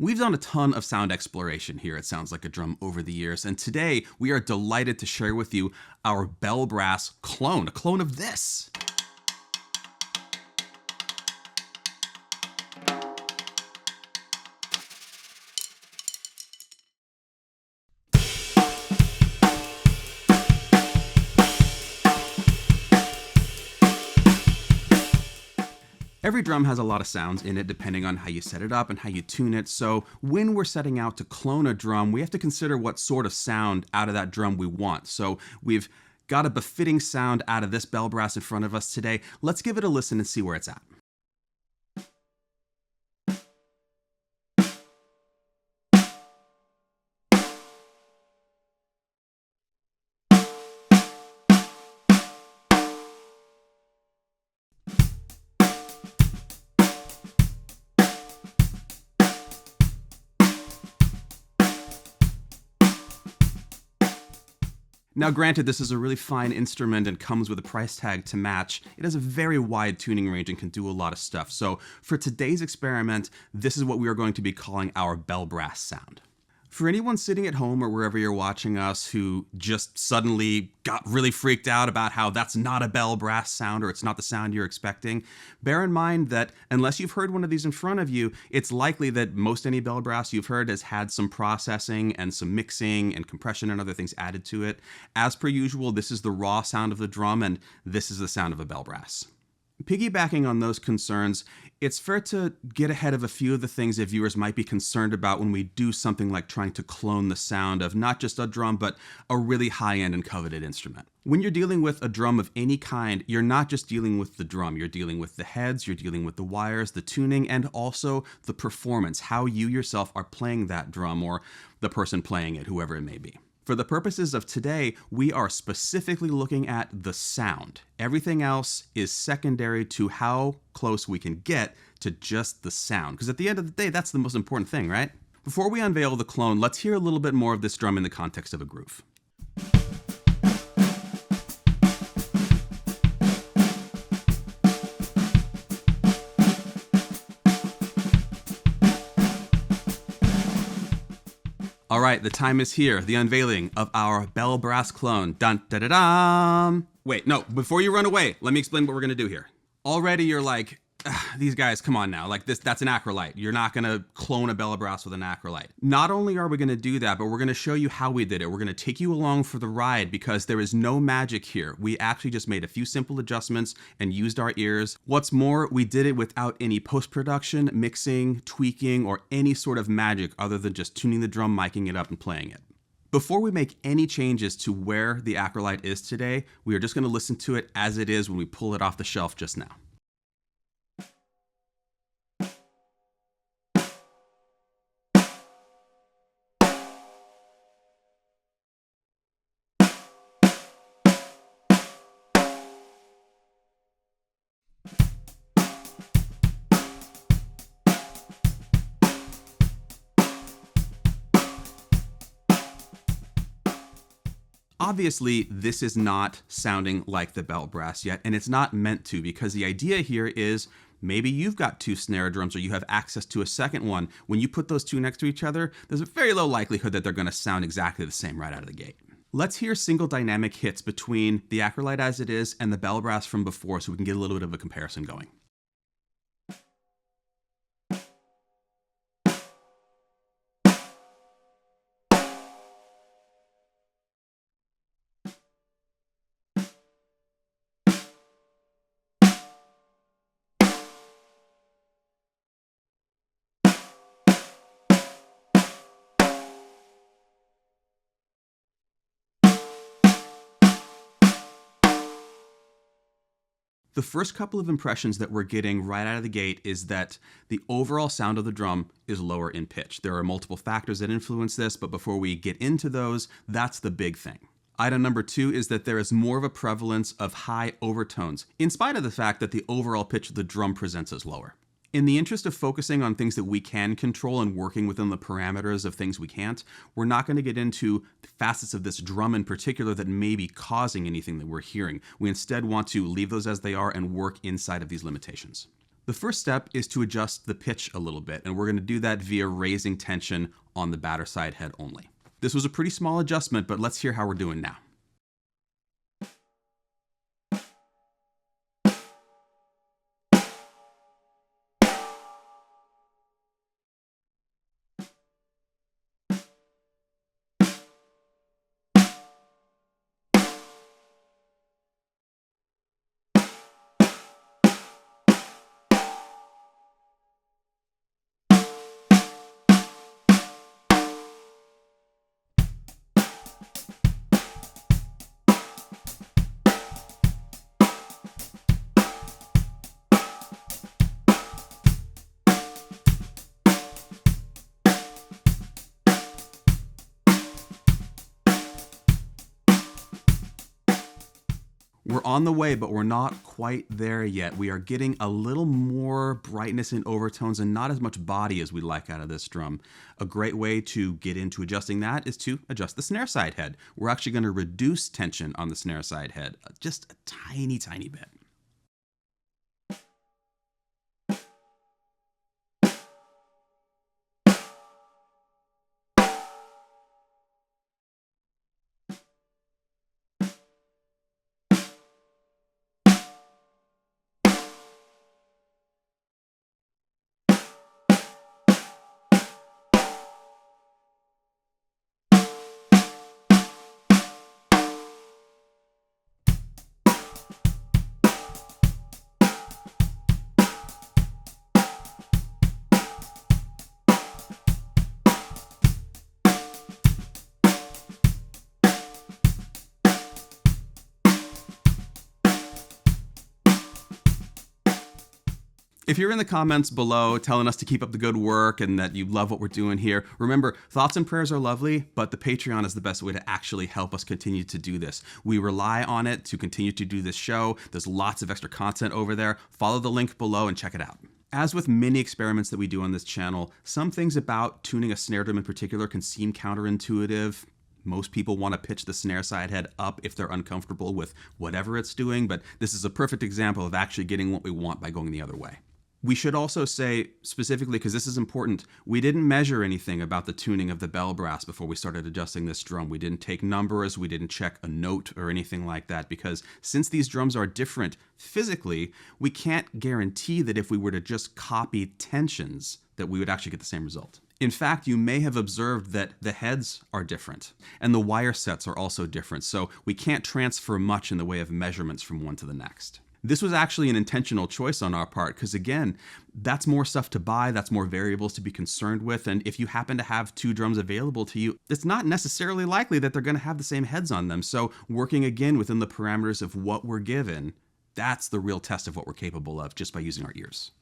We've done a ton of sound exploration here at Sounds Like a Drum over the years, and today we are delighted to share with you our Bell Brass clone, a clone of this. Every drum has a lot of sounds in it depending on how you set it up and how you tune it, so when we're setting out to clone a drum, we have to consider what sort of sound out of that drum we want. So we've got a befitting sound out of this Bell Brass in front of us today. Let's give it a listen and see where it's at. Now granted, this is a really fine instrument and comes with a price tag to match. It has a very wide tuning range and can do a lot of stuff. So for today's experiment, this is what we are going to be calling our Bell Brass sound. For anyone sitting at home or wherever you're watching us who just suddenly got really freaked out about how that's not a Bell Brass sound or it's not the sound you're expecting, bear in mind that unless you've heard one of these in front of you, it's likely that most any Bell Brass you've heard has had some processing and some mixing and compression and other things added to it. As per usual, this is the raw sound of the drum and this is the sound of a Bell Brass. Piggybacking on those concerns, it's fair to get ahead of a few of the things that viewers might be concerned about when we do something like trying to clone the sound of not just a drum, but a really high-end and coveted instrument. When you're dealing with a drum of any kind, you're not just dealing with the drum, you're dealing with the heads, you're dealing with the wires, the tuning, and also the performance, how you yourself are playing that drum or the person playing it, whoever it may be. For the purposes of today, we are specifically looking at the sound. Everything else is secondary to how close we can get to just the sound. Because at the end of the day, that's the most important thing, right? Before we unveil the clone, let's hear a little bit more of this drum in the context of a groove. All right, the time is here, the unveiling of our Bell Brass clone. Dun da da dum. Wait, no, before you run away, let me explain what we're gonna do here. Already you're like, these guys, come on now, like that's an acrolite. You're not gonna clone a Bell Brass with an acrolite. Not only are we gonna do that, but we're gonna show you how we did it. We're gonna take you along for the ride because there is no magic here. We actually just made a few simple adjustments and used our ears. What's more, we did it without any post-production, mixing, tweaking, or any sort of magic other than just tuning the drum, miking it up, and playing it. Before we make any changes to where the acrolite is today, we are just gonna listen to it as it is when we pull it off the shelf just now. Obviously, this is not sounding like the Bell Brass yet, and it's not meant to, because the idea here is maybe you've got two snare drums or you have access to a second one. When you put those two next to each other, there's a very low likelihood that they're going to sound exactly the same right out of the gate. Let's hear single dynamic hits between the acrolite as it is and the Bell Brass from before so we can get a little bit of a comparison going. The first couple of impressions that we're getting right out of the gate is that the overall sound of the drum is lower in pitch. There are multiple factors that influence this, but before we get into those, that's the big thing. Item number 2 is that there is more of a prevalence of high overtones, in spite of the fact that the overall pitch of the drum presents as lower. In the interest of focusing on things that we can control and working within the parameters of things we can't, we're not going to get into facets of this drum in particular that may be causing anything that we're hearing. We instead want to leave those as they are and work inside of these limitations. The first step is to adjust the pitch a little bit, and we're going to do that via raising tension on the batter side head only. This was a pretty small adjustment, but let's hear how we're doing now. We're on the way, but we're not quite there yet. We are getting a little more brightness in overtones and not as much body as we'd like out of this drum. A great way to get into adjusting that is to adjust the snare side head. We're actually going to reduce tension on the snare side head, just a tiny, tiny bit. If you're in the comments below telling us to keep up the good work and that you love what we're doing here, remember, thoughts and prayers are lovely, but the Patreon is the best way to actually help us continue to do this. We rely on it to continue to do this show. There's lots of extra content over there. Follow the link below and check it out. As with many experiments that we do on this channel, some things about tuning a snare drum in particular can seem counterintuitive. Most people want to pitch the snare side head up if they're uncomfortable with whatever it's doing, but this is a perfect example of actually getting what we want by going the other way. We should also say, specifically, because this is important, we didn't measure anything about the tuning of the bell brass before we started adjusting this drum. We didn't take numbers, we didn't check a note or anything like that, because since these drums are different physically, we can't guarantee that if we were to just copy tensions, that we would actually get the same result. In fact, you may have observed that the heads are different, and the wire sets are also different, so we can't transfer much in the way of measurements from one to the next. This was actually an intentional choice on our part because, again, that's more stuff to buy, that's more variables to be concerned with, and if you happen to have two drums available to you, it's not necessarily likely that they're going to have the same heads on them. So working again within the parameters of what we're given, that's the real test of what we're capable of just by using our ears.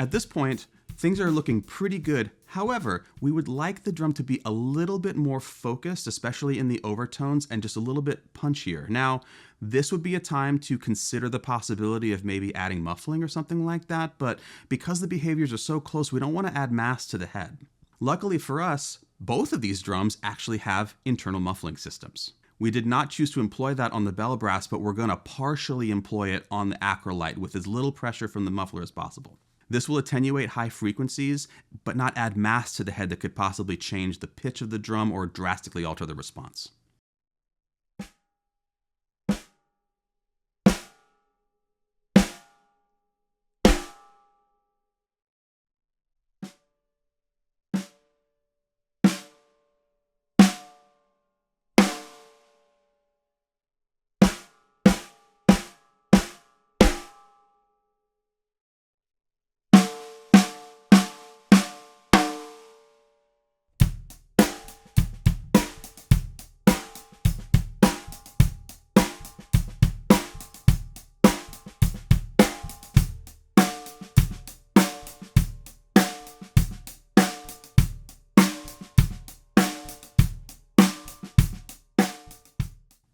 At this point, things are looking pretty good. However, we would like the drum to be a little bit more focused, especially in the overtones, and just a little bit punchier. Now, this would be a time to consider the possibility of maybe adding muffling or something like that, but because the behaviors are so close, we don't want to add mass to the head. Luckily for us, both of these drums actually have internal muffling systems. We did not choose to employ that on the bell brass, but we're going to partially employ it on the Acrolite with as little pressure from the muffler as possible. This will attenuate high frequencies, but not add mass to the head that could possibly change the pitch of the drum or drastically alter the response.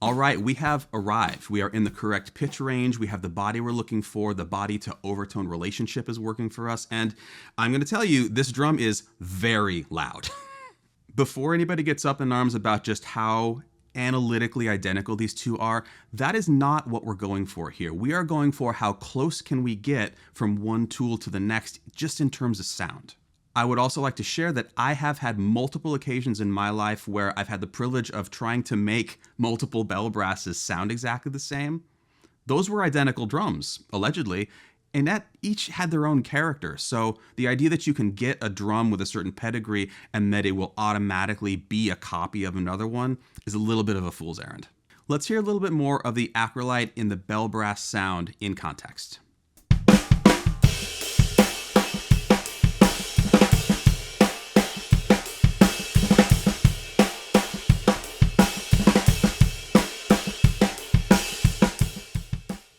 All right, we have arrived. We are in the correct pitch range. We have the body we're looking for. The body to overtone relationship is working for us. And I'm going to tell you, this drum is very loud. Before anybody gets up in arms about just how analytically identical these two are, that is not what we're going for here. We are going for how close can we get from one tool to the next, just in terms of sound. I would also like to share that I have had multiple occasions in my life where I've had the privilege of trying to make multiple bell brasses sound exactly the same. Those were identical drums, allegedly, and that each had their own character. So the idea that you can get a drum with a certain pedigree and that it will automatically be a copy of another one is a little bit of a fool's errand. Let's hear a little bit more of the acrolite in the bell brass sound in context.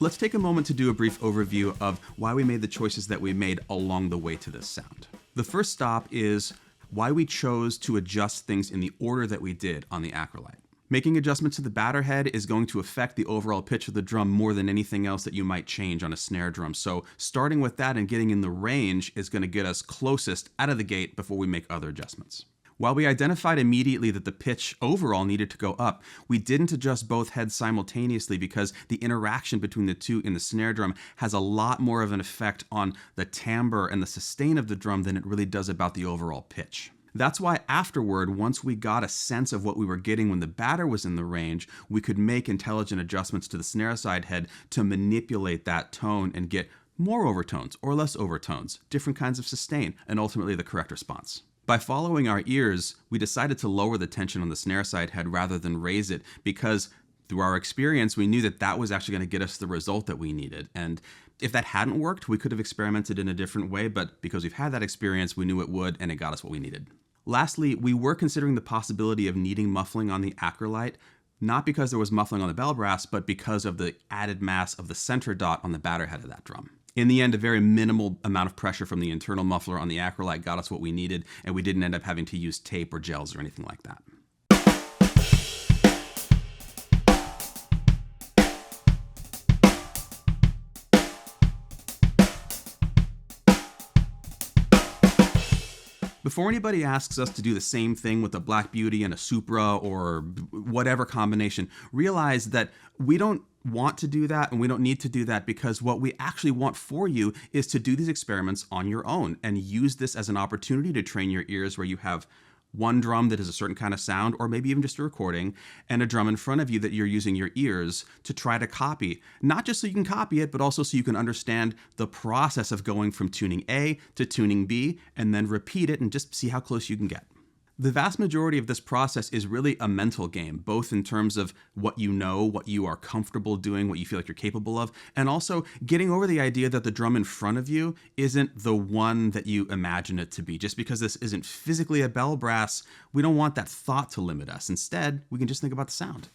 Let's take a moment to do a brief overview of why we made the choices that we made along the way to this sound. The first stop is why we chose to adjust things in the order that we did on the acrolite. Making adjustments to the batter head is going to affect the overall pitch of the drum more than anything else that you might change on a snare drum. So starting with that and getting in the range is going to get us closest out of the gate before we make other adjustments. While we identified immediately that the pitch overall needed to go up, we didn't adjust both heads simultaneously because the interaction between the two in the snare drum has a lot more of an effect on the timbre and the sustain of the drum than it really does about the overall pitch. That's why afterward, once we got a sense of what we were getting when the batter was in the range, we could make intelligent adjustments to the snare side head to manipulate that tone and get more overtones or less overtones, different kinds of sustain, and ultimately the correct response. By following our ears, we decided to lower the tension on the snare side head rather than raise it because through our experience, we knew that that was actually going to get us the result that we needed. And if that hadn't worked, we could have experimented in a different way, but because we've had that experience, we knew it would, and it got us what we needed. Lastly, we were considering the possibility of needing muffling on the acrolite, not because there was muffling on the bell brass, but because of the added mass of the center dot on the batter head of that drum. In the end, a very minimal amount of pressure from the internal muffler on the acrolite got us what we needed, and we didn't end up having to use tape or gels or anything like that. Before anybody asks us to do the same thing with a Black Beauty and a Supra or whatever combination, realize that we don't want to do that and we don't need to do that because what we actually want for you is to do these experiments on your own and use this as an opportunity to train your ears where you have one drum that is a certain kind of sound, or maybe even just a recording, and a drum in front of you that you're using your ears to try to copy. Not just so you can copy it, but also so you can understand the process of going from tuning A to tuning B, and then repeat it and just see how close you can get. The vast majority of this process is really a mental game, both in terms of what you know, what you are comfortable doing, what you feel like you're capable of, and also getting over the idea that the drum in front of you isn't the one that you imagine it to be. Just because this isn't physically a bell brass, we don't want that thought to limit us. Instead, we can just think about the sound.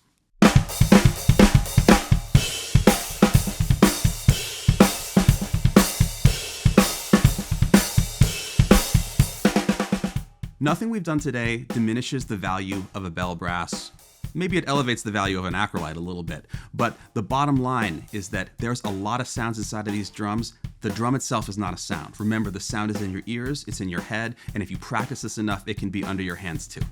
Nothing we've done today diminishes the value of a bell brass. Maybe it elevates the value of an acrolite a little bit, but the bottom line is that there's a lot of sounds inside of these drums. The drum itself is not a sound. Remember, the sound is in your ears, it's in your head, and if you practice this enough, it can be under your hands too.